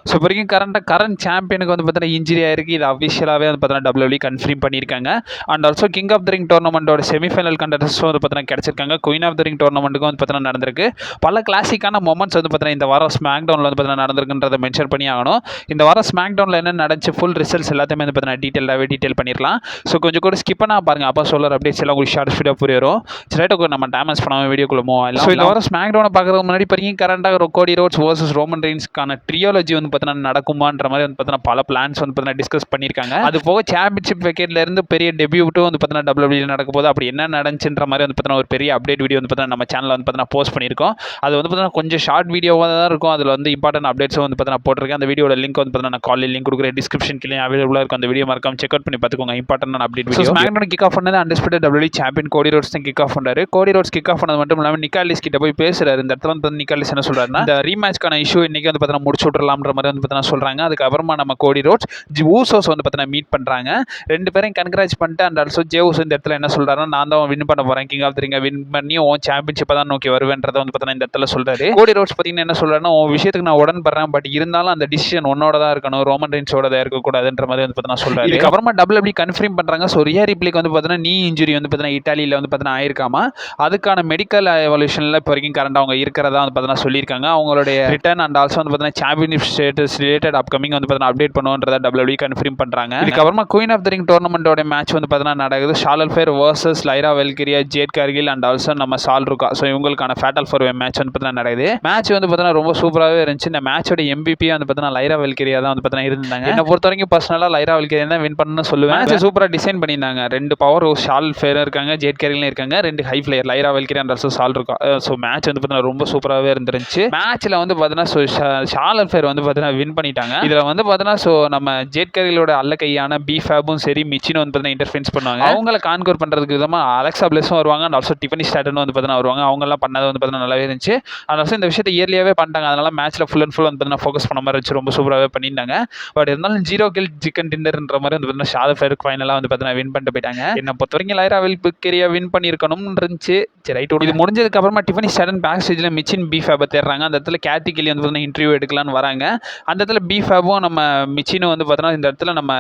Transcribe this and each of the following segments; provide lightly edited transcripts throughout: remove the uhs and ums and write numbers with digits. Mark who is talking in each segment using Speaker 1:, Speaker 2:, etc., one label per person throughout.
Speaker 1: So இப்போ வரைக்கும் current சாம்பியனுக்கு வந்து பார்த்தீங்கன்னா இன்ஜுரி ஆயிருக்கு. இது அஃபிஷியலாகவே வந்து பார்த்தீங்கன்னா WWE கன்ஃபார்ம் பண்ணியிருக்காங்க. And also king of the ring டோர்னமெண்ட்டோட செமிஃபைனல் கண்டஸ்டும் வந்து பார்த்தீங்கன்னா கிடச்சிருக்காங்க. குயின் ஆஃப் த ரிங் டோர்னமெண்ட்டுக்கும் வந்து பார்த்தீங்கன்னா நடந்திருக்கு. பல கிளாசிக்கான மொமெண்ட்ஸ் வந்து பார்த்தீங்கன்னா இந்த வாரம் ஸ்மாக் டவுனில் வந்து பார்த்தீங்கன்னா நடந்திருக்குன்றதை மென்ஷன் பண்ணி ஆகணும். இந்த வாரம் ஸ்மாக் டவுனில் என்ன நடந்துச்சு ஃபுல் ரிசல்ட்ஸ் எல்லாத்தையுமே வந்து பார்த்தீங்கன்னா டீட்டெயில் பண்ணிடலாம். ஸோ கொஞ்சம் கூட ஸ்கிப் பண்ணா பாருங்க. அப்போ சொல்கிற அப்டேட்ஸ் எல்லாம் உங்களுக்கு ஷார்ட் ஸ்பீடாக புரிய வரும். ரைட்டாக நம்ம டேமேஜ் பண்ணாமல் வீடியோக்குள்ள மூவ் ஆகலாம். ஸோ இந்த வாரம் ஸ்மாக் டவுனை பார்க்கறதுக்கு முன்னாடி வரைக்கும் கரண்டாக கோடி ரோட்ஸ் வர்சஸ் ரோமன் ரெயின்ஸ்க்கான ட்ரியாலஜி வந்து பார்த்தீங்கன்னா நடக்குமான்ற மாதிரி வந்து பார்த்தீங்கன்னா பல பிளான்ஸ் வந்து பார்த்தீங்கன்னா டிஸ்கஸ் பண்ணியிருக்காங்க. அது போக சாம்பியன்ஷிப் வெக்கெட்ல இருந்து பெரிய டெபியூட்டும் வந்து பார்த்தீங்கன்னா WWE நடக்க போது. அப்படி என்ன நடந்துச்சுன்ற மாதிரி வந்து பார்த்தீங்கன்னா ஒரு பெரிய அப்டேட் வீடியோ வந்து பார்த்தீங்கன்னா நம்ம சேனலில் வந்து பார்த்தீங்கன்னா போஸ்ட் பண்ணியிருக்கோம். அது வந்து பார்த்தீங்கன்னா கொஞ்சம் ஷார்ட் வீடியோவாக தான் இருக்கும். அதில் வந்து இம்பார்ட்டன்ட் அப்டேட்ஸும் வந்து பார்த்தீங்கன்னா போட்டிருக்கேன். அந்த வீடியோட லிங்க் வந்து பார்த்தீங்கன்னா நான் காலையில் லிங்க் கொடுக்குறேன். டிஸ்கிரிப்ஷன் கீழே அவைலபிளாக இருக்கும். அந்த வீடியோ மறக்காம செக் அவுட் பண்ணி பார்த்துக்கோங்க. Important update video. SmackDown kick off பண்ணது undisputed WWE champion Cody Rhodes தான் கிக் ஆஃப் பண்ணாரு. கோடி ரோட்ஸ் கிக் ஆஃப் பண்ணது மட்டும் இல்லாமல் நிக்காலிஸ் கிட்ட போய் பேசுறாரு. இந்த இடத்துல வந்து நிக்காலிஸ் என்ன சொல்றாருன்னா இந்த ரீமேட்ச்க்கான இஷ்யூ இன்னைக்கு வந்து பார்த்தீங்கன்னா முடிச்சு விட்டுறலாம்ன்ற மாதிரி வந்து பார்த்தீங்கன்னா சொல்றாங்க. அதுக்கப்புறமா நம்ம கோடி ரோட்ஸ் ஊசோஸ் வந்து பார்த்தீங்கன்னா மீட் பண்றாங்க. ரெண்டு பேரும் கன்கிராச் பண்ணிட்டு அண்ட் ஆல்சோ ஜேவுஸ் இந்த இடத்துல என்ன சொல்றாருன்னா நான் தான் வின் பண்ண போறேன். கிங் ஆஃப் த ரிங்கை வின் பண்ணி உன் சாம்பியன்ஷிப்பை தான் நோக்கி வருவேன்றதை வந்து பார்த்தீங்கன்னா இந்த இடத்துல சொல்றாரு. கோடி ரோட்ஸ் பார்த்தீங்கன்னா என்ன சொல்றாருன்னா உன் விஷயத்துக்கு நான் உடன்படுறேன். பட் இருந்தாலும் அந்த டிசிஷன் உன்னோட தான் இருக்கணும். ரோமன் ரெயின்ஸோட தான் இருக்கக்கூடாதுன்ற மாதிரி வந்து பார்த்தீங்கன்னா சொல்றாரு. இதுக்கப்புறமா WWE கன்ஃபார்ம் பண்றாங்க. ஸோ ரியா ரிப்ளிக்கு வந்து பார்த்தீங்கன்னா நீ இன்ஜுரி வந்து பார்த்தீங்கன்னா இட்டாலியில் வந்து பார்த்தீங்கன்னா ஆயிருக்காமா. அதுக்கான மெடிக்கல் எவல்யூஷனில் இப்போ வரைக்கும் கரண்ட் அவங்க இருக்கிறதா வந்து பார்த்தீங்கன்னா சொல்லியிருக்காங்க. அவங்களுடைய ரிட்டர்ன் அண்ட் ஆல்சோ வந்து பார்த்தீங்கன்னா சாம்பியன்ஷிப் ஸ்டேட்டஸ் ரிலேட்டட் அப்கமிங் வந்து பார்த்தீங்கன்னா அப்டேட் பண்ணுவோன்றதை WWE கன்ஃபார்ம் பண்றாங்க. இதுக்கப்புறமா குயின் ஆஃப் த ரிங் டோர்னமெண்ட்டோட மேட்ச் வந்து பார்த்தீங்கன்னா நடக்குது. Charlotte Flair versus Lyra Valkyria, Jade Cargill and also நம்ம சால் ருக்கா. ஸோ இவங்களுக்கான ஃபேட்டல் ஃபோர் மேட்ச் வந்து பார்த்தீங்கன்னா நடக்குது. மேட்ச் வந்து பார்த்தீங்கன்னா ரொம்ப சூப்பராகவே இருந்துச்சு. இந்த மேட்சோட MVP வந்து பார்த்தீங்கன்னா லைரா வெல்கிரியா தான் வந்து பார்த்தீங்கன்னா இருந்தாங்க. என்னை பொறுத்த வரைக்கும் பர்சனலாக லைரா வெல்கிரியா தான் வின் பண்ணணும்னு சொல்லுவேன். மேட்ச் சூப்பராக டிசைன் பண்ணியிருந்தாங்க. ரெண்டு பவர் ஷார்லட் ஃபேர் இருக்காங்க, ஜேட் கார்கிலும் இருக்காங்க. ரெண்டு high flyer Lyra Valkyria and also Sol Ruca. So match வந்து பார்த்தீங்கன்னா ரொம்ப சூப்பராகவே இருந்துருந்துச்சு. மேட்ச்ல வந்து பார்த்தீங்கன்னா ஷார்லட் ஃபேர் வந்து பார்த்தீங்கன்னா வின் பண்ணிட்டாங்க. இதில் வந்து பார்த்தீங்கன்னா ஸோ நம்ம ஜேட் கார்கிலோட அல்ல கையான பீஃபேபும் சரி மிச்சினும் வந்து பார்த்தீங்கன்னா இன்டர்ஃபென்ஸ் பண்ணுவாங்க. அவங்கள கான்கோர் பண்ணுறதுக்கு விதமாக அலெக்சா பிளஸும் வருவாங்க அண்ட் ஆல்சோ டிஃபனி ஸ்டாட்டன் வந்து பார்த்தீங்கன்னா வருவாங்க. அவங்கெல்லாம் பண்ணது வந்து பார்த்தீங்கன்னா நல்லாவே இருந்துச்சு. அண்ட் ஆல்சோ இந்த விஷயத்தை இயர்லியாகவே பண்ணிட்டாங்க. அதனால மேட்ச்ல ஃபுல் அண்ட் ஃபுல் வந்து பார்த்தீங்கன்னா ஃபோக்கஸ் பண்ண மாதிரி இருந்துச்சு. ரொம்ப சூப்பராகவே பண்ணியிருந்தாங்க. பட் இருந்தாலும் 0 கில் சிக்கன் டின்னர்ன்ற மாதிரி வந்து பார்த்தீங்கன்னா ஷார்லட் ஃபேருக்கு ஃபைனலாக வந்து பார்த்தீங்கன்னா வின் பண்ணிட்டு போயிட்டாங்க. என்ன பொறுத்த வரைக்கும் லைரா வெல்கிரியா வின் பண்ணியிருக்கணும்னு இருந்துச்சு. சரி ரைட். இது முடிஞ்சதுக்கு அப்புறமா டிஃபனி ஸ்டாட்டன் பேக் ஸ்டேஜில் மிச்சின் பீஃபேபை தேடுறாங்க. அந்த இடத்துல கேத்தி கில்லி வந்து பார்த்தீங்கன்னா இன்டர்வியூ எடுக்கலான்னு வராங்க. அந்த இடத்துல பீஃபேபும் நம்ம மிச்சினும் வந்து பார்த்தீங்கன்னா இந்த இடத்துல நம்ம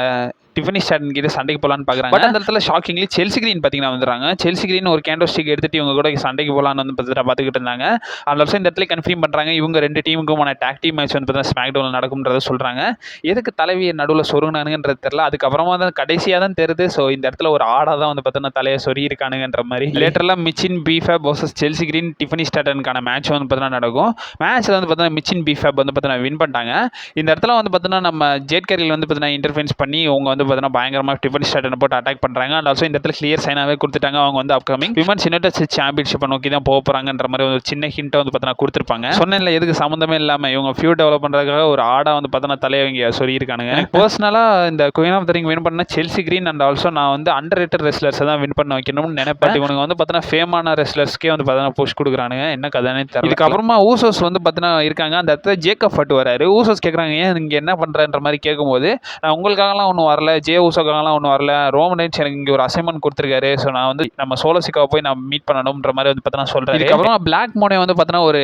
Speaker 1: டிஃபனி ஸ்டாட்டன் கிட்ட சண்டைக்கு போகலான்னு பார்க்குறாங்க. பட் அந்த இடத்துல ஷாக்கிங்லி செல்சி கிரீன் பார்த்தீங்கன்னா வந்துடுறாங்க. செல்சி கிரீன் ஒரு கேண்டோ ஸ்டிக் எடுத்துட்டு இவங்க கூட சண்டைக்கு போகலான்னு வந்து பார்த்துக்கிட்டு இருந்தாங்க. அந்த ஆல்சோ இந்த இடத்துல கன்ஃபார்ம் பண்ணுறாங்க. இவங்க ரெண்டு டீமுக்குமான டாக் டீம் மேட்ச் வந்து பார்த்தீங்கன்னா ஸ்மாக் டவுனில் நடக்கும்ன்றதை சொல்கிறாங்க. எதுக்கு தலைவியை நடுவில் சொருங்கினானுங்கன்றது தெரியல. அதுக்கப்புறமா தான் கடைசியாக தான் தெரியுது. ஸோ இந்த இடத்துல ஒரு ஆடாக தான் வந்து பார்த்தீங்கன்னா தலையை சொறி இருக்கானுங்கன்ற மாதிரி. லேட்டர்லாம் Michin B Fab versus Chelsea Green Tiffany ஸ்டாட்டனுக்கான மேட்ச் வந்து பார்த்தீங்கன்னா நடக்கும். மேட்ச்சில் வந்து பார்த்தீங்கன்னா மிச்சின் பீஃபேப் வந்து பார்த்தீங்கன்னா வின் பண்ணிட்டாங்க. இந்த இடத்துல வந்து பார்த்தீங்கன்னா நம்ம ஜேட் கார்கில் வந்து பார்த்தீங்கன்னா இன்டர்ஃபென்ஸ் பண்ணி அவங்க வந்து பார்த்தீங்கன்னா பயங்கரமாக டிஃபனி ஸ்டாட்டன் போட்டு அட்டாக் பண்ணுறாங்க. அண்ட் ஆல்சோ இந்த இடத்துல கிளியர் சைனாகவே கொடுத்துட்டாங்க. அவங்க வந்து அப்கமிங் விமன்ஸ் யுனைடெட் ஸ்டேட்ஸ் சாம்பியன்ஷிப்பை நோக்கி தான் போக போகிறாங்கன்ற மாதிரி ஒரு சின்ன ஹிண்ட்டை வந்து பார்த்தீங்கன்னா கொடுத்துருப்பாங்க. சொன்னேன்ல எதுக்கு சம்மந்தமே இல்லாமல் இவங்க ஃபியூ டெவலப் பண்ணுறதுக்காக ஒரு ஆடாக வந்து பார்த்தீங்கன்னா தலையவங்க சொல்லியிருக்கானுங்க. பர்சனலாக இந்த queen of the ring win பண்ண செல்சி கிரீன் அண்ட் ஆல்சோ நான் வந்து அண்டர் ரேட்டட் ரெஸ்லர்ஸை தான் வின் பண்ண வைக்கணும்னு நினைப்பேன். இவங்க வந்து பார்த்தீங்கன்னா ஃபேமான ரெஸ்லர்ஸ்க்கே வந்து பார்த்தீங்கன்னா புஷ் கொடுக்குறானுங்க. என்ன கதைனே தெரியல. இதுக்கப்புறமா ஊசோஸ் வந்து பார்த்தீங்கன்னா இருக்காங்க. அந்த இடத்துல ஜேக்கப் ஃபட் வராரு. ஊசோஸ் கேட்குறாங்க ஏன் இங்கே என்ன பண்ணுறன்ற மாதிரி கேட்கும்போது நான் உங்களுக்காகலாம் ஒன்றும் வரல, ஜே ஊசோக்காகலாம் ஒன்றும் வரல, ரோமன் ரெயின்ஸ் எனக்கு இங்கே ஒரு அசைன்மெண்ட் கொடுத்துருக்காரு. ஸோ நான் வந்து நம்ம சோலோசிக்காவை போய் நான் மீட் பண்ணணும்ன்ற மாதிரி வந்து பார்த்தீங்கன்னா சொல்கிறேன். இதுக்கப்புறமா பிளாக் மோனே வந்து பார்த்தீங்கன்னா ஒரு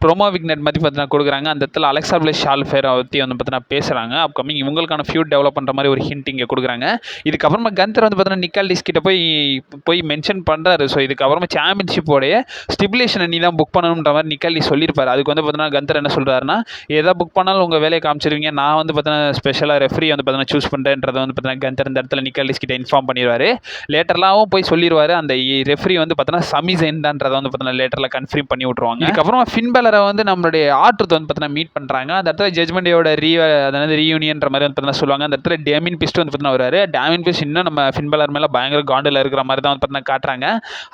Speaker 1: ப்ரோமோ விக்னெட் மாதிரி பார்த்தீங்கன்னா கொடுக்குறாங்க. அந்த இடத்துல அலெக்சா பிளஸ் ஷார்லட் ஃபேரை பற்றி வந்து பார்த்தீங்கன்னா பேசுகிறாங்க. அப்கமிங் இவங்களுக்கான ஃபியூட் டெவலப் பண்ணுற மாதிரி ஒரு ஹிண்ட் இங்கே கொடுக்குறாங்க. இதுக்கப்புறமா கந்தர் வந்து பார்த்தீங்கன்னா நிக்காலிஸ் கிட்ட போய் மென்ஷன் பண்ணுறாரு. ஸோ இதுக்கப்புறமா சாம்பியன்ஷிப்போடைய ஸ்டிபுலேஷனை நீ தான் புக் பண்ணணுன்ற மாதிரி நிக்காலிஸ் சொல்லியிருப்பாரு. அதுக்கு வந்து பார்த்தீங்கன்னா கந்தர் என்ன சொல்கிறாருன்னா எதாவது புக் பண்ணாலும் உங்கள் வேலையை காமிச்சிருவீங்க, நான் வந்து பார்த்தீங்கன்னா ஸ்பெஷலாக ரெஃப்ரி வந்து பார்த்தீங்கன்னா சூஸ் பண்ணுறேன்றதை வந்து பார்த்தீங்கன்னா கந்தர் இந்த இடத்துல நிக்காலிஸ் கிட்ட இன்ஃபார்ம் பண்ணிடுவார். லேட்டர்லாவும் போய் சொல்லிடுவார். அந்த ரெஃப்ரி வந்து பார்த்தீங்கன்னா சமிசைன் தான்றதை வந்து பார்த்தீங்கன்னா லேட்டரில் கன்ஃபார்ம் பண்ணி விட்ருவாங்க. இதுக்கப்புறமா ஃபின் பேலரை வந்து நம்மளுடைய ஆர்ட்ரூத் வந்து பார்த்தீங்கன்னா மீட் பண்ணுறாங்க. அந்த இடத்துல ஜட்மெண்ட் டேயோட அதாவது ரீயூனியன்ற மாதிரி வந்து பார்த்தீங்கன்னா சொல்லுவாங்க. அந்த இடத்துல டேமின் பிஸ்ட் வந்து பார்த்தீங்கன்னா வருவார். டேமின் பிஸ்ட் இன்னும் நம்ம ஃபின் பேலர் மேலே பயங்கர காண்டில் இருக்கிற மாதிரி தான் வந்து பார்த்தீங்கன்னா காட்டுறாங்க.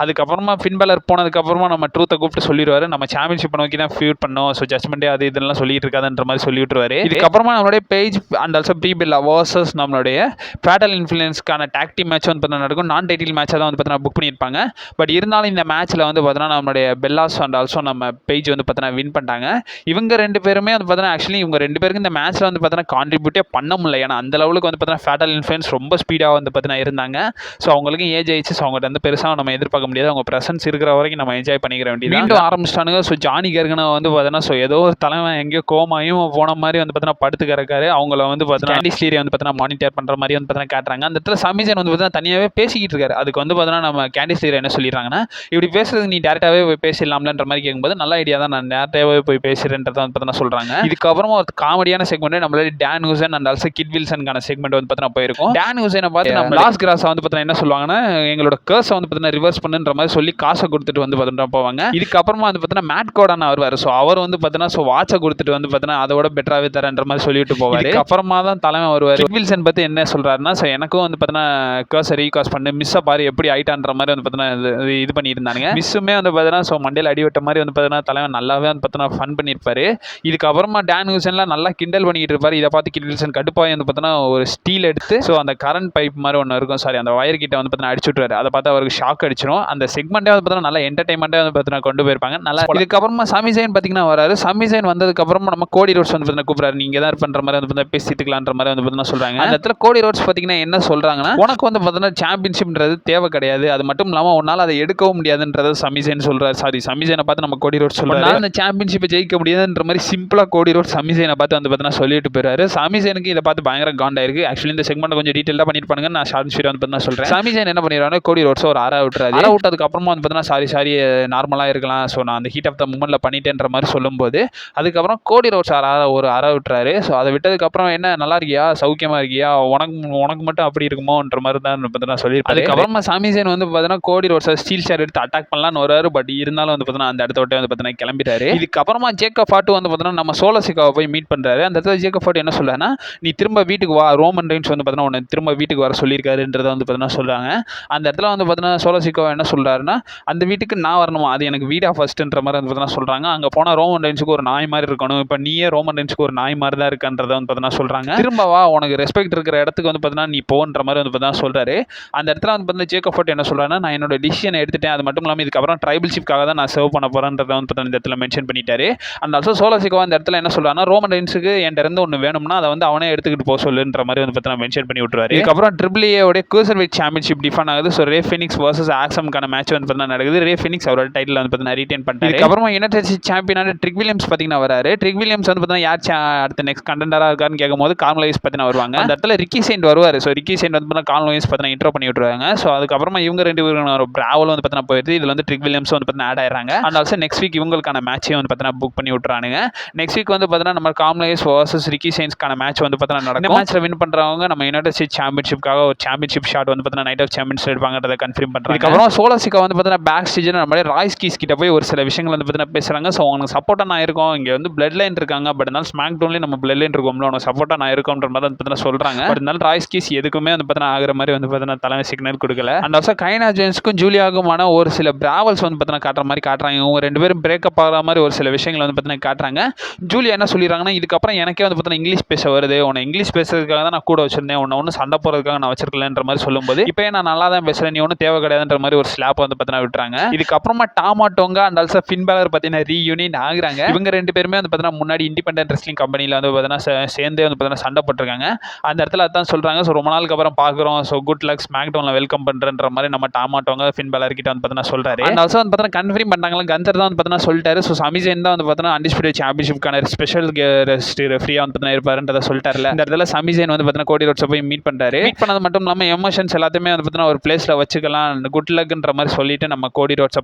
Speaker 1: அதுக்கப்புறமா ஃபின் பேலர் போனதுக்கப்புறமா நம்ம ட்ரூத்தை கூப்பிட்டு சொல்லிடுவார் நம்ம சாம்பியன்ஷிப் நோக்கி தான் ஃபியூட் பண்ணோம். ஸோ ஜட்மெண்ட் டே அது இதெல்லாம் சொல்லிட்டு இருக்காதுன்ற மாதிரி சொல்லி விட்டுருவாரு. இதுக்கப்புறமா நம்மளுடைய பேஜ் அண்ட் ஆல்சோ ப்ரீ பில்லா வர்சஸ் நம்மளுடைய ஃபேட்டல் இன்ஃப்ளூயன்ஸ்க்கான டாக் டீம் மேட்ச் வந்து பார்த்தீங்கன்னா நடக்கும். நான் டைட்டில் மேட்சாக தான் வந்து பார்த்தீங்கன்னா புக் பண்ணியிருப்பாங்க. பட் இருந்தாலும் இந்த மேட்ச்சில் வந்து பார்த்தீங்கன்னா நம்மளுடைய பெல்லாஸ் அண்ட் ஆல்சோ நம்ம பேஜ் வந்து பார்த்தீங்கன்னா வின் பண்ணிட்டாங்க. இவங்க 2 பேருமே வந்து பார்த்தீங்கன்னா ஆக்சுவலி இவங்க 2 பேருக்கு இந்த மேட்ச்சில் வந்து பார்த்தீங்கன்னா கான்ட்ரிபியூட்டே பண்ண முடியல. ஏன்னா அந்த லெவலுக்கு வந்து பார்த்தீங்கன்னா ஃபேட்டல் இன்ஃப்ளூயன்ஸ் ரொம்ப ஸ்பீடாக வந்து பார்த்தீங்கன்னா இருந்தாங்க. ஸோ அவங்களுக்கு ஏஜ் ஆயிடுச்சு. ஸோ அவங்கள்ட்ட வந்து பெருசாக நம்ம எதிர்பார்க்க முடியாது. அவங்க ப்ரெசன்ஸ் இருக்கிற வரைக்கும் நம்ம என்ஜாய் பண்ணிக்கிற வேண்டியது. மீண்டும் ஆரம்பிச்சிட்டானுங்க. ஸோ ஜானி கர்கனை வந்து பார்த்தீங்கன்னா ஸோ ஏதோ ஒரு தலைவன் எங்கேயோ கோமாயும் போன மாதிரி வந்து பார்த்தீங்கன்னா படுத்து கிடக்காரு. அவங்கள வந்து பார்த்தீங்கன்னா கேண்டிஸ் லீரை வந்து பார்த்தீங்கன்னா மானிட்டர் பண்ணுற மாதிரி வந்து பார்த்தீங்கன்னா காட்டுறாங்க. அந்த இடத்துல சமிசன் வந்து பார்த்தீங்கன்னா தனியாகவே பேசிக்கிட்டு இருக்காரு. அதுக்கு வந்து பார்த்தீங்கன்னா நம்ம கேண்டிஸ் லீரை என்ன சொல்லிடுறாங்கன்னா, இப்படி பேசுறது நீ டேரெக்டாகவே போய் பேசிடலாம்லன்ற மாதிரி கேட்கும்போது நல்ல ஐடியா தான், நான் டேரெக்டாகவே போய் பேசுறேன்றதை வந்து பார்த்தீங்கன்னா சொல்கிறாங்க. இதுக்கப்புறமா ஒரு காமெடியான செக்மெண்ட் நம்மளோட Danhausen and also Kit வில்சனுக்கான செக்மெண்ட் வந்து பார்த்தீங்கன்னா போயிருக்கும். டான் ஹுசனை பார்த்து நம்ம லாஸ் கிராஸை வந்து பார்த்தீங்கன்னா என்ன சொல்லுவாங்கன்னா, எங்களோட கர்ஸை வந்து பார்த்தீங்கன்னா ரிவர்ஸ் பண்ணுன்ற மாதிரி சொல்லி காசை கொடுத்துட்டு வந்து பார்த்தீங்கன்னா போவாங்க. இதுக்கப்புறமா வந்து பார்த்தீங்கன்னா மேட் கோடான வருவார். ஸோ அவர் வந்து பார்த்தீங்கன்னா ஸோ வாட்சை கொடுத்துட்டு வந்து பார்த்தீங்கன்னா அதோட பெட்டராகவே தரேன்ற மாதிரி சொல்லிட்டு போவார். அப்புறமா தான் தலைமை வருவார். கிட் வில்சன் பற்றி என்ன சொல்கிறாருன்னா, ஸோ எனக்கும் வந்து பார்த்தீங்கன்னா கர்ஸை ரீகாஸ் பண்ணு, மிஸ்ஸை பாரு எப்படி ஆயிட்டான்ற மாதிரி வந்து பார்த்தீங்கன்னா இது பண்ணியிருந்தாங்க. மிஸ்ஸுமே வந்து பார்த்தீங்கன்னா ஸோ மண்டையில் அடிவட்ட மாதிரி வந்து பார்த்தீங்கன்னா தலைவன் நல்லாவே வந்து பார்த்தீங்கன்னா ஃபன் பண்ணியிருப்பாரு. இதுக்கப்புறமா டான் ஹுசன்லாம் நல்லா கிண்டல் பண்ணிட்டு இருப்பாரு. இதை பார்த்து கிட் வில்சன் கடுப்பாக வந்து பார்த்தீங்கன்னா ஒரு ஸ்டீல் எடுத்து ஸோ அந்த கரண்ட் பைப் மாதிரி ஒன்று இருக்கும், சாரி அந்த வயர் கிட்ட வந்து பார்த்தீங்கன்னா அடிச்சு விட்டுறாரு. அதை பார்த்து அவருக்கு ஷாக் அடிச்சிடும். அந்த செக்மெண்ட்டே வந்து பார்த்தீங்கன்னா நல்லா என்டர்டைன்மெண்ட்டாக வந்து பார்த்தீங்கன்னா கொண்டு போயிருப்பாங்க. நல்லா இதுக்கப்புறமா சமிசைன் பார்த்தீங்கன்னா வராரு. சமிசைன் வந்ததுக்கப்புறமா நம்ம கோடி ரோட்ஸ் வந்து பார்த்தீங்கன்னா கூப்பிடாரு. நீங்க தான் பண்ற மாதிரி வந்து பார்த்தீங்கன்னா பேசிட்டுக்கலான்ற மாதிரி வந்து பார்த்தீங்கன்னா சொல்றாங்க. அந்த இடத்துல கோடி ரோட்ஸ் பார்த்தீங்கன்னா என்ன சொல்றாங்கன்னா, உனக்கு வந்து பார்த்தீங்கன்னா சாம்பியன்ஷிப்ன்றது தேவை கிடையாது, அது மட்டும் இல்லாமல் உன்னால் அதை எடுக்கவும் முடியாதுன்றதை சமிசைன் சொல்றாரு. சாரி சமிசைனை பார்த்து நம்ம கோடி ரோட்ஸ் சொல்றாரு. அந்த சாம்பியன்ஷிப்பை ஜெயிக்க முடியாதுன்ற மாதிரி சிம்பிளா கோடி ரோட்ஸ் சமிசைனை பார்த்து வந்து பார்த்தீங்கன்னா சொல்லிட்டு போயிறாரு. சமிசைனுக்கு இதை பார்த்து பயங்கர காண்டாயிருக்கு. ஆக்சுவலி இந்த செக்மெண்ட் கொஞ்சம் டீட்டெயிலாக பண்ணிருப்பாங்க. நான் ஷார்ட் ஸ்பீட் வந்து பார்த்தீங்கன்னா சொல்றேன். சமிசைன் என்ன பண்ணிடுறாங்க, கோடி ரோட்ஸ் ஒரு அரை விட்டுறாரு. அரை விட்டதுக்கு அப்புறமா வந்து பார்த்தீங்கன்னா சாரி நார்மலாக இருக்கலாம், ஸோ நான் அந்த ஹீட் ஆஃப் த மூமெண்ட்ல பண்ணிட்டேன்ற மாதிரி சொல்லும்போது அதுக்கப்புறம் கோடி ரோட்ஸ் ஒரு அரை விட்டுறாரு. ஸோ அதை விட்டதுக்கப்புறம் என்ன நல்லா இருக்கியா, சௌக்கியமா இருக்கியா, உனக்கு மட்டும் அப்படி இருக்குமோன்ற மாதிரி தான் பார்த்தீங்கன்னா சொல்லியிருப்பாரு. அதுக்கப்புறமா சமிசைன் வந்து பார்த்தீங்கன்னா கோடி ரோட்ஸை ஸ்டீல் ஷேர் எடுத்து அட்டாக் பண்ணலான்னு வராரு. பட் இருந்தாலும் வந்து பார்த்தீங்கன்னா அந்த இடத்த விட்டு வந்து பார்த்தீங்கன்னா கிளம்பிட்டாரு. இதுக்கப்புறமா ஜேக்கப் ஃபார்ட் வந்து பார்த்தீங்கன்னா நம்ம சோலோசிக்காவை போய் மீட் பண்றாரு. அந்த இடத்துல ஜேக்கப் ஃபார்ட் என்ன சொல்றாருன்னா, நீ திரும்ப வீட்டுக்கு வா, ரோமன் ரெயின்ஸ் வந்து பார்த்தீங்கன்னா உன்னை திரும்ப வீட்டுக்கு வர சொல்லியிருக்காருன்றதை வந்து பார்த்தீங்கன்னா சொல்றாங்க. அந்த இடத்துல வந்து பார்த்தீங்கன்னா சோலோசிக்காவை என்ன சொல்றாருன்னா, அந்த வீட்டுக்கு நான் வரணுமா, அது எனக்கு வீடா ஃபர்ஸ்ட்ன்ற மாதிரி வந்து பார்த்தீங்கன்னா சொல்றாங்க. அங்கே போனால் ரோமன் ரெயின்ஸுக்கு ஒரு நாய் மாதிரி இருக்கணும், இப்போ நீயே ரோமன் ரெயின்ஸுக்கு ஒரு நாய் மாதிரி தான் இருக்குன்றதை வந்து பார்த்தீங்கன்னா சொல்றாங்க. திரும்ப வா, உனக்கு ரெஸ்பெக்ட் இருக்கிற இடத்துக்கு வந்து பார்த்தீங்கன்னா நீ போன்ற மாதிரி வந்து பார்த்தீங்கன்னா சொல்றாரு. அந்த இடத்துல வந்து பார்த்தீங்கன்னா ஜேக்கப் ஃபார்ட் என்ன சொல்றாருன்னா, நான் என்னோட டிசிஷனை எடுத்துட்டேன், அது மட்டும் இல்லாமல் இதுக்கப்புறம் ட்ரைபிள்ஷிப்காக தான் நான் சர்வ் பண்ண போறேன்றதை வந்து பார்த்தீங்கன்னா இந்த இடத்துல மென்ஷன் பண்ணிட்டாரு. அந்த ஆல்சோ சோலோசிக்காவா அந்த இடத்துல என்ன சொல்றாருன்னா, ரோமன் ரெயின்ஸுக்கு என்கிட்ட இருந்து ஒன்று வேணும்னா அதை வந்து அவனே எடுத்துக்கிட்டு போக சொல்லுன்ற மாதிரி வந்து பார்த்தீங்கன்னா மென்ஷன் பண்ணி விட்டுருவாரு. இதுக்கப்புறம் triple A cruiser wait championship tiffin ஆகுது. ஸோ ரே ஃபீனிக்ஸ் வர்சஸ் ஆக்ஸம்கான மேட்ச் வந்து பார்த்தீங்கன்னா நடக்குது. ரே ஃபீனிக்ஸ் அவரோட டைட்டில் வந்து பார்த்தீங்கன்னா ரிட்டைன் பண்ணிட்டாரு. இதுக்கப்புறமா யுனைடெட் ஸ்டேட்ஸ் சாம்பியனான ட்ரிக் வில்லியம்ஸ் பார்த்தீங்கன்னா வராரு. ட்ரிக் வில்லியம்ஸ் வந்து பார்த்தீங்கன்னா யார் அடுத்த நெக்ஸ்ட் கண்டெண்டரா இருக்காருன்னு கேட்கும்போது கார்மலைஸ் பார்த்தீங்கன்னா வருவாங்க. அந்த இடத்துல ரிக்கி செயின்ட் வருவார். ஸோ ரிக்கி செயின்ட் வந்து பார்த்தீங்கன்னா கார்மலைஸ் பார்த்தீங்கன்னா இன்ட்ரோ பண்ணி விட்டுருவாங்க. ஸோ அதுக்கப்புறமா இவங்க 2 பேரும் ஒரு பிராவல் வந்து பார்த்தீங்கன்னா போயிடுது. இதில் வந்து ட்ரிக் வில்லியம்ஸ் வந்து பார்த்தீங்கன்னா ஆட் ஆயிடுறாங்க. அண்ட் ஆல்சோ நெக்ஸ்ட் வீக் இவங்களுக்கான மேட்சே வந்து பார்த்தீங்கன்னா புக் பண்ணி விட்டுறானுங்க. நெக்ஸ்ட் வீக் வந்து பார்த்தீங்கன்னா நம்ம கார்மலைஸ் வர்சஸ் ரிக்கி செயின்ஸ்க்கான மேட்ச் வந்து பார்த்தீங்கன்னா நடக்கும். இந்த மேட்ச்ல வின் பண்றவங்க நம்ம யுனைடெட் ஸ்டேட்ஸ் சாம்பியன்ஷிப்காக ஒரு சாம்பியன்ஷிப் ஷாட் வந்து பார்த்தீங்கன்னா நைட் ஆஃப் சாம்பியன்ஸ் எடுப்பாங்கன்றதை கன்ஃபார்ம் பண்றாங்க. அதுக்கப்புறம் சோலோசிக்கா வந்து பார்த்தீங்கன்னா பேக் ஸ்டேஜ்ல நம்மளே ராய்ஸ் கீஸ் கிட்ட போய் ஒரு சில விஷயங்கள் வந்து பார்த்தீங்கன்னா பேசுறாங்க. ஸோ அவங்களுக்கு சப்போர்ட்டா நான் இருக்கோம், இங்கே வந்து பிளட் லைன் இருக்காங்க, பட் இருந்தாலும் ஸ்மாக் டவுன்லேயே நம்ம பிளட் லைன் இருக்கோம்ல, உனக்கு சப்போர்ட்டா நான் இருக்கோன்ற மாதிரி வந்து பார்த்தீங்கன்னா சொல்றாங்க. பட் இருந்தாலும் ராய்ஸ் கீஸ் எதுக்குமே வந்து பார்த்தீங்கன்னா ஆகிற மாதிரி வந்து பார்த்தீங்கன்னா தலைமை சிக்னல் கொடுக்கல. அண்ட் ஆல்சோ கைனா ஜேம்ஸ்க்கும் ஜூலியாகுமான ஒரு சில பிராவல்ஸ் வந்து பார்த்தீங்கன்னா காட்டுற மாதிரி காட்டுறாங்க. இவங்க 2 பேரும் பிரேக்கப் ஆகிற மாதிரி ஒரு சில விஷயங்கள் வந்து பார்த்தீங்கன்னா காட்டுறாங்க. ஜூலியா என்ன சொல்லிடுறாங்கன்னா, இதுக்கப்புறம் எனக்கே வந்து பார்த்தீங்கன்னா இங்கிலீஷ் பேச வருது, உன்னை இங்கிலீஷ் பேசுறதுக்காக தான் நான் கூட வச்சிருந்தேன், உன்னை ஒன்றும் சண்டை போறதுக்காக நான் வச்சிருக்கலன்ற மாதிரி சொல்லும்போது, இப்போ நான் நல்லா தான் பேசுறேன், நீ ஒன்றும் தேவை கிடையாதுன்ற மாதிரி ஒரு ஸ்லாப் வந்து பார்த்தீங்கன்னா விட்டுறாங்க. இதுக்கப்புறமா Tama Tonga and also Finn Balor பார்த்தீங்கன்னா ரீயூனியன் ஆகுறாங்க. இவங்க 2 பேருமே வந்து பார்த்தீங்கன்னா முன்னாடி இண்டிபெண்டன்ட் ரெஸ்லிங் கம்பெனியில் வந்து பார்த்தீங்கன்னா சேர்ந்தே வந்து பார்த்தீங்கன்னா சண்டை போட்டிருக்காங்க. அந்த இடத்துல அதான் சொல்றாங்க, ஸோ ரொம்ப நாளுக்கு அப்புறம் பார்க்குறோம், ஸோ குட் லக் ஸ்மாக் டவுன்ல வெல்கம் பண்றன்ற மாதிரி நம்ம டாமா டோங்கா ஃபின் பேலர் கிட்ட வந்து பார்த்தீங்கன்னா சொல்றாரு. அண்ட் ஆல்சோ வந்து பார்த்தீங்கன்னா கன்ஃபார்ம் பண்ணாங்களா, கந்தர் தான் வந்து பார்த்தீங்கன்னா சொல்லிட்டாரு. ஸோ சமிசைன் தான் வந்து பார்த்தீங்கன்னா அன்டிஸ்பியூட்டட் சாம்பியன்ஷிப்கான ஸ்பெஷல் ரெஃப்ரியா வந்து பார்த்தீங்கன்னா இருப்பாருன்றதை சொல்லிட்டாருல. இந்த இடத்துல சமிசைன் வந்து பார்த்தீங்கன்னா கோடி ரோட்ஸை போய் மீட் பண்றாரு. மீட் பண்ணது மட்டும் இல்லாமல் எமோஷன்ஸ் எல்லாத்தையுமே வந்து பார்த்தீங்கன்னா ஒரு பிளேஸ்ல வச்சுக்கலாம், குட் லக்ன்ற மாதிரி சொல்லிட்டு நம்ம கோடி ரோட்ஸை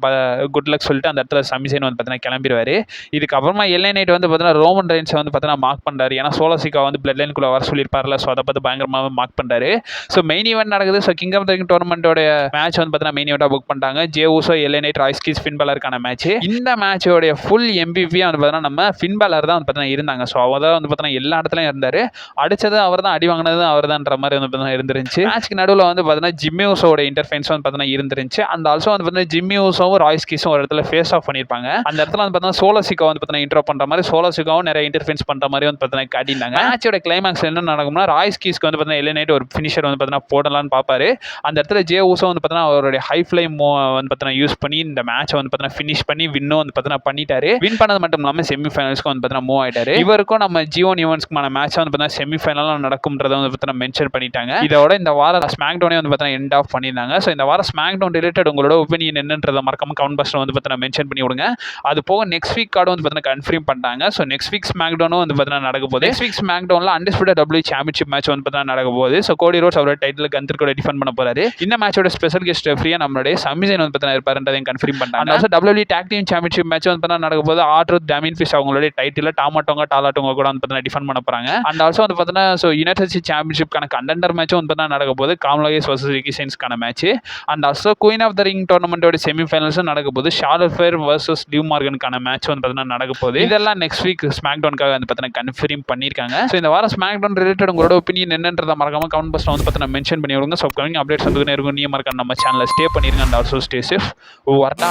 Speaker 1: குட் லக் சொல்லிட்டு அந்த இடத்துல சமிசைன் வந்து பார்த்தீங்கன்னா கிளம்பிடுவாரு. இதுக்கப்புறமா எல்லை நைட் வந்து பார்த்தீங்கன்னா ரோமன் ரெயின்ஸை வந்து பார்த்தீங்கன்னா மார்க் பண்றாரு. ஏன்னா சோலோசிக்கா வந்து பிளட் லைனுக்குள்ள வர சொல்லியிருப்பார்ல, ஸோ அதை பார்த்து பயங்கரமாக மார்க் பண்றாரு. ஸோ மெயின் ஈவெண்ட் நடக்குது. So king of the ring டோர்னமெண்ட்டோட மேட்ச் வந்து பார்த்தீங்கன்னா மெயின் ஈவெண்ட்டாக புக் பண்ணிட்டாங்க. Jey Uso LA Knight Royce Keys Finn பேலருக்கான மேட்ச். இந்த மேட்சோடைய ஃபுல் எம்பிபியா வந்து பார்த்தீங்கன்னா நம்ம ஃபின் பேலர் தான் வந்து பார்த்தீங்கன்னா இருந்தாங்க. ஸோ அவர் தான் வந்து பார்த்தீங்கன்னா எல்லா இடத்துலையும் இருந்தாரு. அடிச்சது அவர் தான், அடி வாங்கினது அவர் தான்ன்ற மாதிரி வந்து பார்த்தீங்கன்னா இருந்துருச்சு. மேட்ச்க்கு நடுவில் வந்து பார்த்தீங்கன்னா ஜிம்மி ஊசோட இன்டர்ஃபெரன்ஸ் வந்து பார்த்தீங்கன்னா இருந்துருச்சு. அண்ட் ஆல்சோ வந்து பார்த்தீங்கன்னா ஜிம்மி ஊசோவும் ராய்ஸ் கீஸும் ஒரு இடத்துல ஃபேஸ் ஆஃப் பண்ணியிருப்பாங்க. அந்த இடத்துல வந்து பார்த்தீங்கன்னா சோலோசிக்கா வந்து பார்த்தீங்கன்னா இன்ட்ரோ பண்ற மாதிரி, சோலோசிக்காவும் நிறைய இன்டர்ஃபெரன்ஸ் பண்ற மாதிரி வந்து பார்த்தீங்கன்னா காட்டினாங்க. மேட்சோட கிளைமாக்ஸ் என்ன நடக்கும்னா, ராய்ஸ் கீஸ்க்கு வந்து வந்து பார்த்தீங்கன்னா எல்ஏ நைட் ஒரு ஃபினிஷர் வந்து பார்த்தீங்கன்னா போடலான்னு பார்ப்பாரு. அந்த இடத்துல ஜே ஊசோ வந்து பார்த்தீங்கன்னா அவருடைய ஹை ஃப்ளை வந்து பார்த்தீங்கன்னா யூஸ் பண்ணி இந்த மேட்சை வந்து பார்த்தீங்கன்னா ஃபினிஷ் பண்ணி வின்னும் வந்து பார்த்தீங்கன்னா பண்ணிட்டாரு. வின் பண்ணது மட்டும் இல்லாமல் செமிஃபைனல்ஸ்க்கு வந்து பார்த்தீங்கன்னா மூவ் ஆயிட்டாரு. இவருக்கும் நம்ம ஜியோன் ஈவென்ட்ஸ்க்குமான மேட்ச் வந்து பார்த்தீங்கன்னா செமிஃபைனலாக நடக்கும்ன்றதை வந்து பார்த்தீங்கன்னா மென்ஷன் பண்ணிட்டாங்க. இதோட இந்த வாரம் ஸ்மாக் டவுனே வந்து பார்த்தீங்கன்னா எண்ட் ஆஃப் பண்ணியிருந்தாங்க. ஸோ இந்த வாரம் ஸ்மாக் டவுன் ரிலேட்டட் உங்களோட ஒப்பீனியன் என்னன்றதை மறக்காம கமெண்ட் பாக்ஸ்ல வந்து பார்த்தீங்கன்னா மென்ஷன் பண்ணி விடுங்க. அது போக நெக்ஸ்ட் வீக் கார்டு வந்து பார்த்தீங்கன்னா கன்ஃபார்ம் பண்ணிட்டாங்க. ஸோ நெக்ஸ்ட் வீக் ஸ்மாக் டவுனும் வந்து பார்த்தீங்கன்னா நடக்க போகுது. நெக்ஸ்ட் வீக் ஸ்மாக் டவுன்ல அன்டிஸ்பியூட்டட் டபிள்யூ சாம்பியன்ஷிப் மேட்ச் வந்து பார்த்தீங்கன்னா நடக்க போகுது. ஸோ கோடி ரோட்ஸ் அவரோட டைட்டில் கந்தர் கூட டிஃபெண்ட் பண்ண போறாரு. இந்த மேட்சோட ஸ்பெஷல் கெஸ்ட் ஃப்ரீயா நம்மளுடைய சமிசன் வந்து பார்த்தீங்கன்னா இருப்பாருன்றதையும் கன்ஃபார்ம் பண்ணிட்டாங்க. Also W talk team championship match வந்து பார்த்தீங்கன்னா நடக்க போகுது. ஆர்டர் டேமின் ஃபிஷ் அவங்களுடைய டைட்டில் டாமாட்டோங்க டாலாட்டோங்க கூட வந்து பார்த்தீங்கன்னா டிஃபெண்ட் பண்ண போறாங்க. அண்ட் ஆல்சோ வந்து பார்த்தீங்கன்னா ஸோ யுனைடெட் ஸ்டேட்ஸ் சாம்பியன்ஷிப்கான கண்டெண்டர் மேட்சும் வந்து பார்த்தீங்கன்னா நடக்க போகுது. காம்லோகேஸ் வர்சஸ் ரிக்கி சைன்ஸ்க்கான match. And also queen of the ring டோர்னமெண்டோட செமிஃபைனல்ஸும் நடக்க போகுது. ஷார்லட் ஃபேர் வர்சஸ் லிவ் மார்கனுக்கான மேட்ச் வந்து பார்த்தீங்கன்னா நடக்க போகுது. இதெல்லாம் நெக்ஸ்ட் வீக் ஸ்மாக் டவுனுக்காக வந்து பார்த்தீங்கன்னா கன்ஃபார்ம் பண்ணியிருக்காங்க. ஸோ இந்த வாரம் ஸ்மாக் டவுன் ரிலேட்டட் உங்களோட ஒப்பீனியன் என்னன்றதை மறக்காம கமெண்ட் பாக்ஸ்ல வந்து பார்த்தீங்கன்னா மென்ஷன் பண்ணி விடுங்க. ஸோ கமிங் அப்டேட்ஸ் வந்து இருக்கும். நீ மறக்காம நம்ம சேனலை ஸ்டே பண்ணிருங்க. And also stay safe. வரட்டா.